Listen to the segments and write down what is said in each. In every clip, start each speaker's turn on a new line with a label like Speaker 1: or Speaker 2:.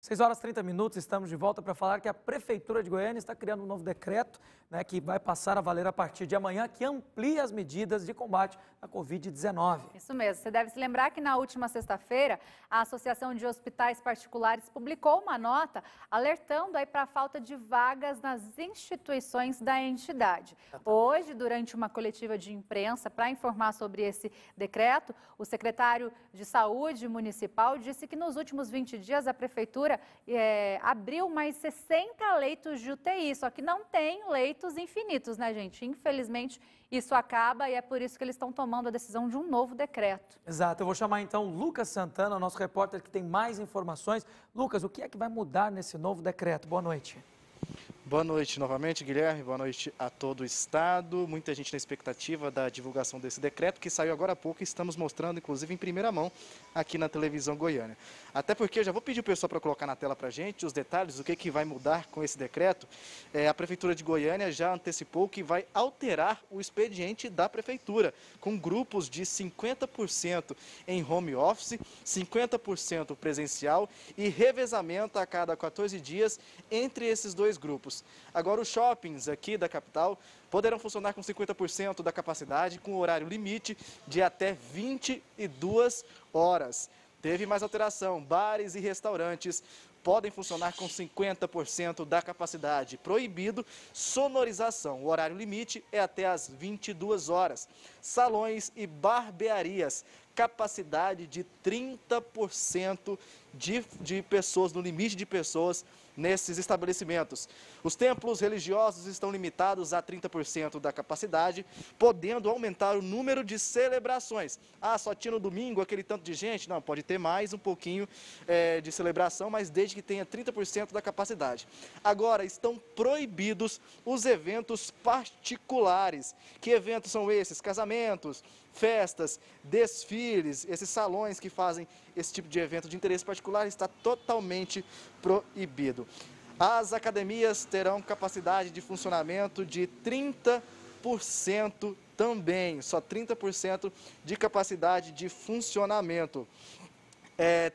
Speaker 1: 6h30, estamos de volta para falar que a Prefeitura de Goiânia está criando um novo decreto, que vai passar a valer a partir de amanhã, que amplia as medidas de combate à Covid-19.
Speaker 2: Isso mesmo, você deve se lembrar que na última sexta-feira, a Associação de Hospitais Particulares publicou uma nota alertando aí para a falta de vagas nas instituições da entidade. Hoje, durante uma coletiva de imprensa para informar sobre esse decreto, o secretário de Saúde Municipal disse que nos últimos 20 dias a Prefeitura abriu mais 60 leitos de UTI, só que não tem leitos infinitos, né, gente? Infelizmente, isso acaba e é por isso que eles estão tomando a decisão de um novo decreto.
Speaker 1: Exato, eu vou chamar então o Lucas Santana, nosso repórter que tem mais informações. Lucas, o que é que vai mudar nesse novo decreto? Boa noite.
Speaker 3: Boa noite novamente, Guilherme. Boa noite a todo o estado. Muita gente na expectativa da divulgação desse decreto, que saiu agora há pouco e estamos mostrando, inclusive, em primeira mão aqui na televisão Goiânia. Até porque eu já vou pedir o pessoal para colocar na tela para a gente os detalhes do que vai mudar com esse decreto. A Prefeitura de Goiânia já antecipou que vai alterar o expediente da Prefeitura, com grupos de 50% em home office, 50% presencial e revezamento a cada 14 dias entre esses dois grupos. Agora, os shoppings aqui da capital poderão funcionar com 50% da capacidade, com horário limite de até 22 horas. Teve mais alteração, bares e restaurantes podem funcionar com 50% da capacidade. Proibido sonorização. O horário limite é até às 22 horas. Salões e barbearias, capacidade de 30% de pessoas, no limite de pessoas nesses estabelecimentos. Os templos religiosos estão limitados a 30% da capacidade, podendo aumentar o número de celebrações. Ah, só tinha no domingo aquele tanto de gente? Não, pode ter mais um pouquinho de celebração, mas desde que tenha 30% da capacidade. Agora, estão proibidos os eventos particulares. Que eventos são esses? Casamentos, festas, desfiles, esses salões que fazem esse tipo de evento de interesse particular está totalmente proibido. As academias terão capacidade de funcionamento de 30% também, só 30% de capacidade de funcionamento.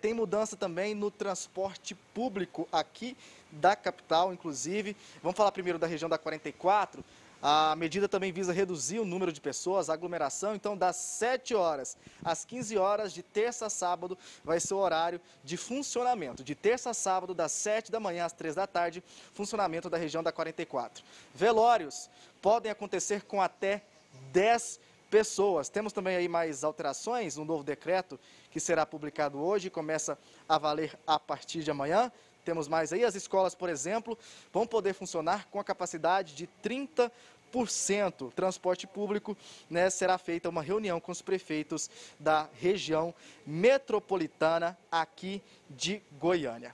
Speaker 3: Tem mudança também no transporte público aqui da capital, inclusive. Vamos falar primeiro da região da 44. A medida também visa reduzir o número de pessoas, a aglomeração. Então, das 7 horas às 15 horas, de terça a sábado, vai ser o horário de funcionamento. De terça a sábado, das 7 da manhã às 3 da tarde, funcionamento da região da 44. Velórios podem acontecer com até 10 pessoas. Temos também aí mais alterações, um novo decreto que será publicado hoje, começa a valer a partir de amanhã. Temos mais aí, as escolas, por exemplo, vão poder funcionar com a capacidade de 30%. Transporte público, será feita uma reunião com os prefeitos da região metropolitana aqui de Goiânia.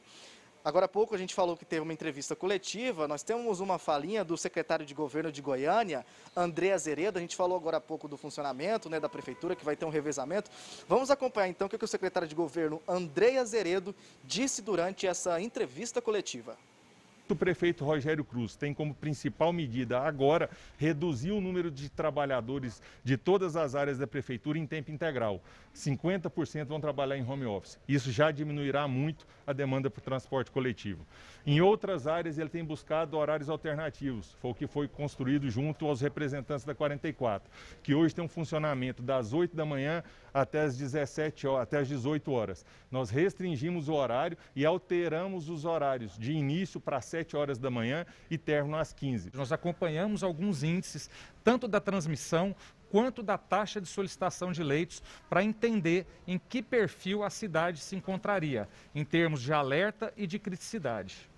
Speaker 3: Agora há pouco a gente falou que teve uma entrevista coletiva, nós temos uma falinha do secretário de governo de Goiânia, André Azeredo. A gente falou agora há pouco do funcionamento da prefeitura, que vai ter um revezamento. Vamos acompanhar então o que o secretário de governo, André Azeredo, disse durante essa entrevista coletiva.
Speaker 4: O prefeito Rogério Cruz tem como principal medida agora reduzir o número de trabalhadores de todas as áreas da prefeitura em tempo integral. 50% vão trabalhar em home office. Isso já diminuirá muito a demanda por transporte coletivo. Em outras áreas ele tem buscado horários alternativos. Foi o que foi construído junto aos representantes da 44, que hoje tem um funcionamento das 8 da manhã até as 17 horas, até as 18 horas. Nós restringimos o horário e alteramos os horários de início para 7 horas da manhã e término às 15.
Speaker 5: Nós acompanhamos alguns índices, tanto da transmissão quanto da taxa de solicitação de leitos, para entender em que perfil a cidade se encontraria, em termos de alerta e de criticidade.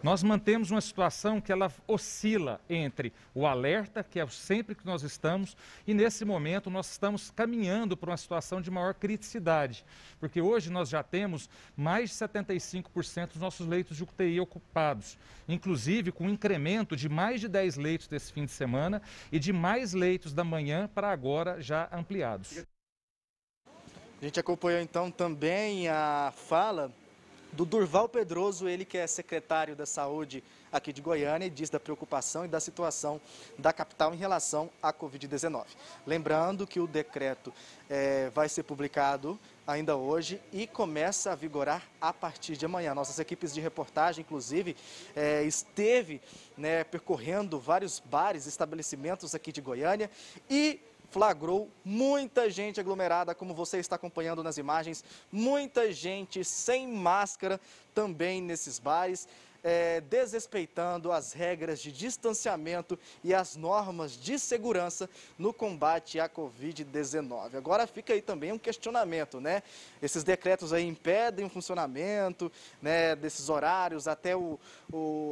Speaker 5: Nós mantemos uma situação que ela oscila entre o alerta, que é sempre que nós estamos, e nesse momento nós estamos caminhando para uma situação de maior criticidade, porque hoje nós já temos mais de 75% dos nossos leitos de UTI ocupados, inclusive com um incremento de mais de 10 leitos desse fim de semana e de mais leitos da manhã para agora já ampliados.
Speaker 3: A gente acompanhou então também a fala do Durval Pedroso, ele que é secretário da Saúde aqui de Goiânia, e diz da preocupação e da situação da capital em relação à Covid-19. Lembrando que o decreto vai ser publicado ainda hoje e começa a vigorar a partir de amanhã. Nossas equipes de reportagem, inclusive, esteve percorrendo vários bares, estabelecimentos aqui de Goiânia e flagrou muita gente aglomerada, como você está acompanhando nas imagens, muita gente sem máscara também nesses bares, desrespeitando as regras de distanciamento e as normas de segurança no combate à Covid-19. Agora fica aí também um questionamento, né? Esses decretos aí impedem o funcionamento, né, desses horários até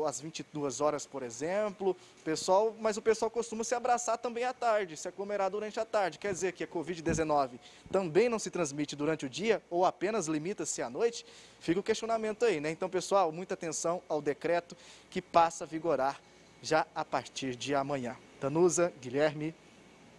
Speaker 3: as 22 horas, por exemplo. Mas o pessoal costuma se abraçar também à tarde, se aglomerar durante a tarde. Quer dizer que a Covid-19 também não se transmite durante o dia ou apenas limita-se à noite? Fica o questionamento aí, né? Então, pessoal, muita atenção ao decreto que passa a vigorar já a partir de amanhã. Danusa, Guilherme.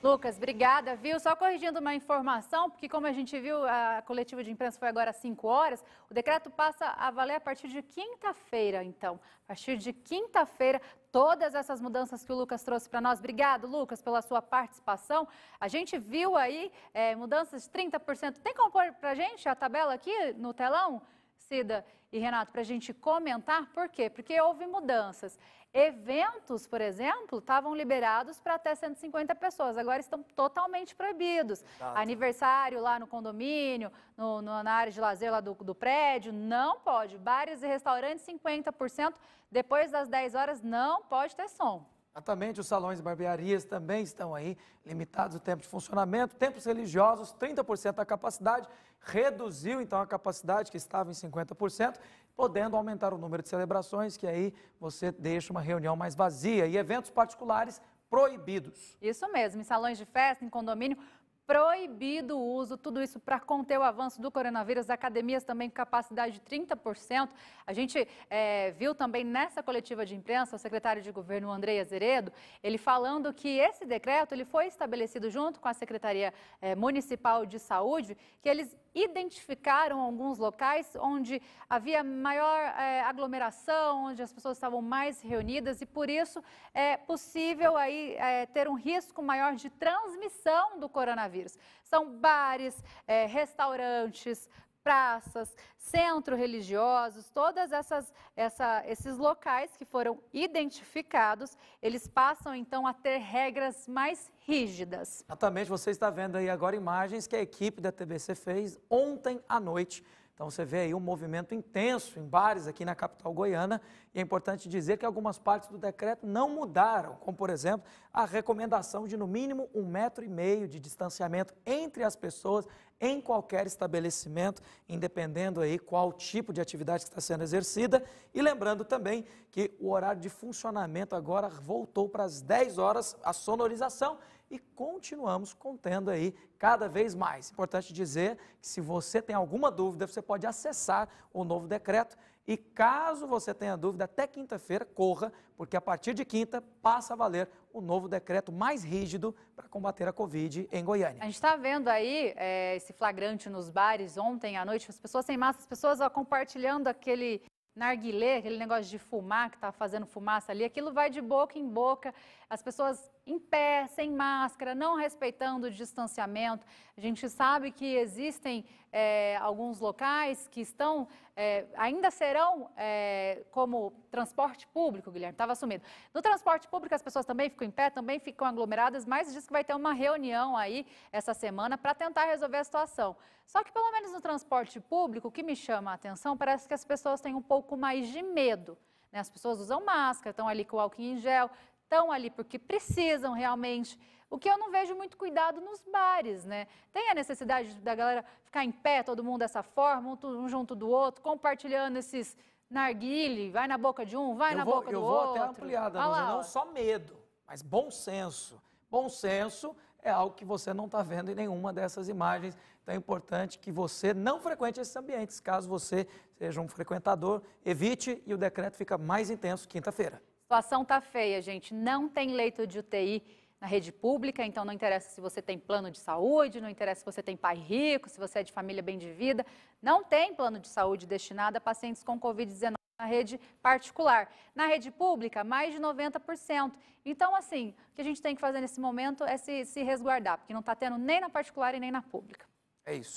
Speaker 2: Lucas, obrigada, viu? Só corrigindo uma informação, porque como a gente viu, a coletiva de imprensa foi agora às 5 horas, o decreto passa a valer a partir de quinta-feira, então. A partir de quinta-feira, todas essas mudanças que o Lucas trouxe para nós. Obrigado, Lucas, pela sua participação. A gente viu aí mudanças de 30%. Tem como pôr para a gente a tabela aqui no telão, Cida e Renato, para a gente comentar? Por quê? Porque houve mudanças. Eventos, por exemplo, estavam liberados para até 150 pessoas, agora estão totalmente proibidos. Exato. Aniversário lá no condomínio, na área de lazer lá do prédio, não pode. Bares e restaurantes, 50%, depois das 10 horas não pode ter som.
Speaker 1: Exatamente, os salões e barbearias também estão aí limitados o tempo de funcionamento. Templos religiosos, 30% da capacidade, reduziu então a capacidade que estava em 50%, podendo aumentar o número de celebrações, que aí você deixa uma reunião mais vazia. E eventos particulares proibidos.
Speaker 2: Isso mesmo, em salões de festa, em condomínio, proibido o uso, tudo isso para conter o avanço do coronavírus, academias também com capacidade de 30%. A gente viu também nessa coletiva de imprensa o secretário de governo, Andrei Azeredo, ele falando que esse decreto ele foi estabelecido junto com a Secretaria Municipal de Saúde, que eles identificaram alguns locais onde havia maior aglomeração, onde as pessoas estavam mais reunidas e por isso é possível aí ter um risco maior de transmissão do coronavírus. São bares, restaurantes, praças, centros religiosos, todas esses locais que foram identificados, eles passam então a ter regras mais rígidas.
Speaker 1: Exatamente, você está vendo aí agora imagens que a equipe da TBC fez ontem à noite. Então você vê aí um movimento intenso em bares aqui na capital goiana e é importante dizer que algumas partes do decreto não mudaram, como por exemplo a recomendação de no mínimo 1,5 metro de distanciamento entre as pessoas em qualquer estabelecimento, independendo aí qual tipo de atividade que está sendo exercida. E lembrando também que o horário de funcionamento agora voltou para as 10 horas, a sonorização, e continuamos contendo aí cada vez mais. Importante dizer que se você tem alguma dúvida, você pode acessar o novo decreto e caso você tenha dúvida, até quinta-feira, corra, porque a partir de quinta passa a valer o novo decreto mais rígido para combater a Covid em Goiânia.
Speaker 2: A gente está vendo aí esse flagrante nos bares ontem à noite, as pessoas sem máscara, as pessoas compartilhando aquele narguilé, aquele negócio de fumar, que está fazendo fumaça ali, aquilo vai de boca em boca, as pessoas em pé, sem máscara, não respeitando o distanciamento. A gente sabe que existem alguns locais que estão, ainda serão como transporte público, Guilherme, estava assumido. No transporte público as pessoas também ficam em pé, também ficam aglomeradas, mas diz que vai ter uma reunião aí essa semana para tentar resolver a situação. Só que pelo menos no transporte público, o que me chama a atenção, parece que as pessoas têm um pouco mais de medo, né? As pessoas usam máscara, estão ali com álcool em gel, estão ali porque precisam realmente, o que eu não vejo muito cuidado nos bares, né? Tem a necessidade da galera ficar em pé, todo mundo dessa forma, um junto do outro, compartilhando esses narguile, vai na boca de um, vai na boca do outro.
Speaker 1: Eu vou até ampliar, Danusa, não só medo, mas bom senso. Bom senso é algo que você não está vendo em nenhuma dessas imagens, então é importante que você não frequente esses ambientes, caso você seja um frequentador, evite e o decreto fica mais intenso quinta-feira.
Speaker 2: A situação está feia, gente. Não tem leito de UTI na rede pública, então não interessa se você tem plano de saúde, não interessa se você tem pai rico, se você é de família bem de vida. Não tem plano de saúde destinado a pacientes com Covid-19 na rede particular. Na rede pública, mais de 90%. Então, assim, o que a gente tem que fazer nesse momento é se resguardar, porque não está tendo nem na particular e nem na pública.
Speaker 1: É isso.